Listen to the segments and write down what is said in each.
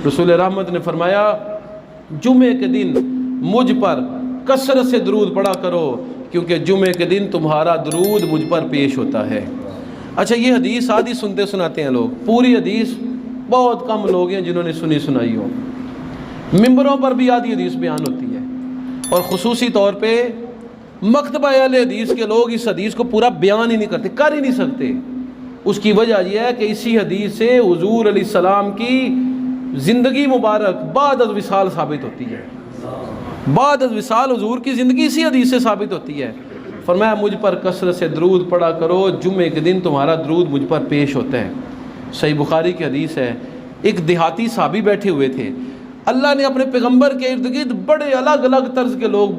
رسول رحمت نے فرمایا جمعے کے دن مجھ پر کثرت سے درود پڑھا کرو، کیونکہ جمعے کے دن تمہارا درود مجھ پر پیش ہوتا ہے۔ اچھا، یہ حدیث آدھی سنتے سناتے ہیں لوگ، پوری حدیث بہت کم لوگ ہیں جنہوں نے سنی سنائی ہو۔ ممبروں پر بھی آدھی حدیث بیان ہوتی ہے، اور خصوصی طور پہ مکتبہ اہل حدیث کے لوگ اس حدیث کو پورا بیان ہی نہیں کرتے، کر ہی نہیں سکتے۔ اس کی وجہ یہ ہے کہ اسی حدیث سے حضور علیہ السلام کی زندگی مبارک بعد از وصال ثابت ہوتی ہے۔ بعد از وصال حضور کی زندگی اسی حدیث سے ثابت ہوتی ہے۔ فرمایا مجھ پر کثرت سے درود پڑھا کرو، جمعے کے دن تمہارا درود مجھ پر پیش ہوتا ہے۔ صحیح بخاری کی حدیث ہے، ایک دیہاتی صحابی بیٹھے ہوئے تھے، اللہ نے اپنے پیغمبر کے ارد گرد بڑے الگ الگ طرز کے لوگ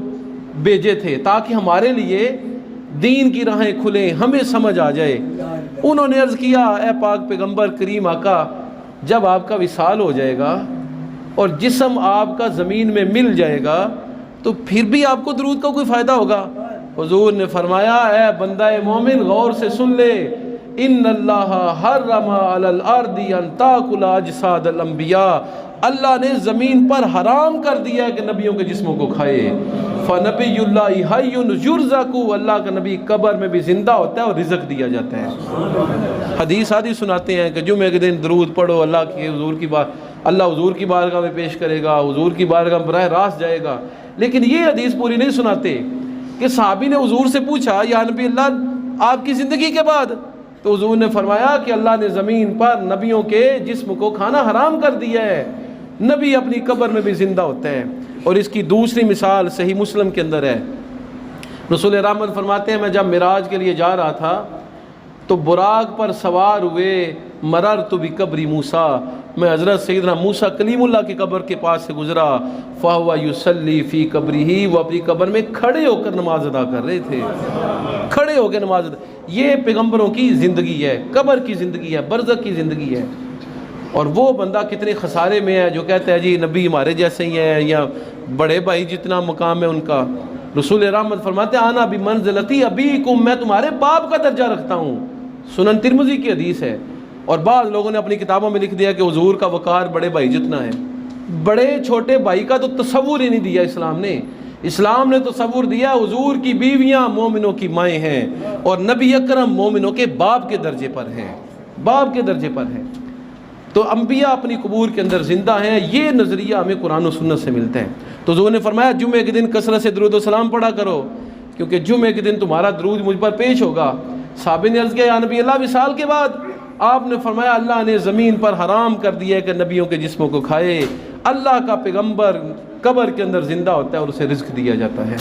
بھیجے تھے تاکہ ہمارے لیے دین کی راہیں کھلیں، ہمیں سمجھ آ جائے۔ انہوں نے عرض کیا، اے پاک پیغمبر کریم آقا، جب آپ کا وصال ہو جائے گا اور جسم آپ کا زمین میں مل جائے گا تو پھر بھی آپ کو درود کا کوئی فائدہ ہوگا؟ حضور نے فرمایا، اے بندہ مومن غور سے سن لے، ان اللہ حرم علی الارض ان تاکل اجساد الانبیاء، اللہ نے زمین پر حرام کر دیا ہے کہ نبیوں کے جسموں کو کھائے۔ فنبی اللہ حی یرزق، اللہ کا نبی قبر میں بھی زندہ ہوتا ہے اور رزق دیا جاتا ہے۔ حدیث آدھی سناتے ہیں کہ جمعے کے دن درود پڑھو، اللہ کی حضور کی اللہ حضور کی بارگاہ میں پیش کرے گا، حضور کی بارگاہ میں براہ راست جائے گا، لیکن یہ حدیث پوری نہیں سناتے کہ صحابی نے حضور سے پوچھا، یا نبی اللہ آپ کی زندگی کے بعد؟ تو حضور نے فرمایا کہ اللہ نے زمین پر نبیوں کے جسم کو کھانا حرام کر دیا ہے، نبی اپنی قبر میں بھی زندہ ہوتا ہے۔ اور اس کی دوسری مثال صحیح مسلم کے اندر ہے، رسول رحمت فرماتے ہیں میں جب معراج کے لیے جا رہا تھا تو براق پر سوار ہوئے، مررت بقبر موسیٰ، میں حضرت سیدنا موسیٰ کلیم اللہ کی قبر کے پاس سے گزرا، فہو یصلی فی قبرہ، وہ اپنی قبر میں کھڑے ہو کر نماز ادا کر رہے تھے، کھڑے ہو کے نماز ادا۔ یہ پیغمبروں کی زندگی ہے، قبر کی زندگی ہے، برزخ کی زندگی ہے۔ اور وہ بندہ کتنے خسارے میں ہے جو کہتا ہے جی نبی ہمارے جیسے ہی ہیں، یا بڑے بھائی جتنا مقام ہے ان کا۔ رسول رحمت فرماتے ہیں انا بمنزلتی ابیکم، میں تمہارے باپ کا درجہ رکھتا ہوں، سنن ترمذی کی حدیث ہے۔ اور بعض لوگوں نے اپنی کتابوں میں لکھ دیا کہ حضور کا وقار بڑے بھائی جتنا ہے۔ بڑے چھوٹے بھائی کا تو تصور ہی نہیں دیا اسلام نے۔ اسلام نے تصور دیا حضور کی بیویاں مومنوں کی مائیں ہیں، اور نبی اکرم مومنوں کے باپ کے درجے پر ہیں، باپ کے درجے پر ہیں۔ تو انبیاء اپنی قبور کے اندر زندہ ہیں، یہ نظریہ ہمیں قرآن و سنت سے ملتا ہے۔ تو حضور نے فرمایا جمعے کے دن کثرت سے درود و سلام پڑھا کرو، کیونکہ جمعے کے دن تمہارا درود مجھ پر پیش ہوگا۔ صحابی نے عرض کیا یا نبی اللہ وصال کے بعد؟ آپ نے فرمایا اللہ نے زمین پر حرام کر دیا ہے کہ نبیوں کے جسموں کو کھائے، اللہ کا پیغمبر قبر کے اندر زندہ ہوتا ہے اور اسے رزق دیا جاتا ہے۔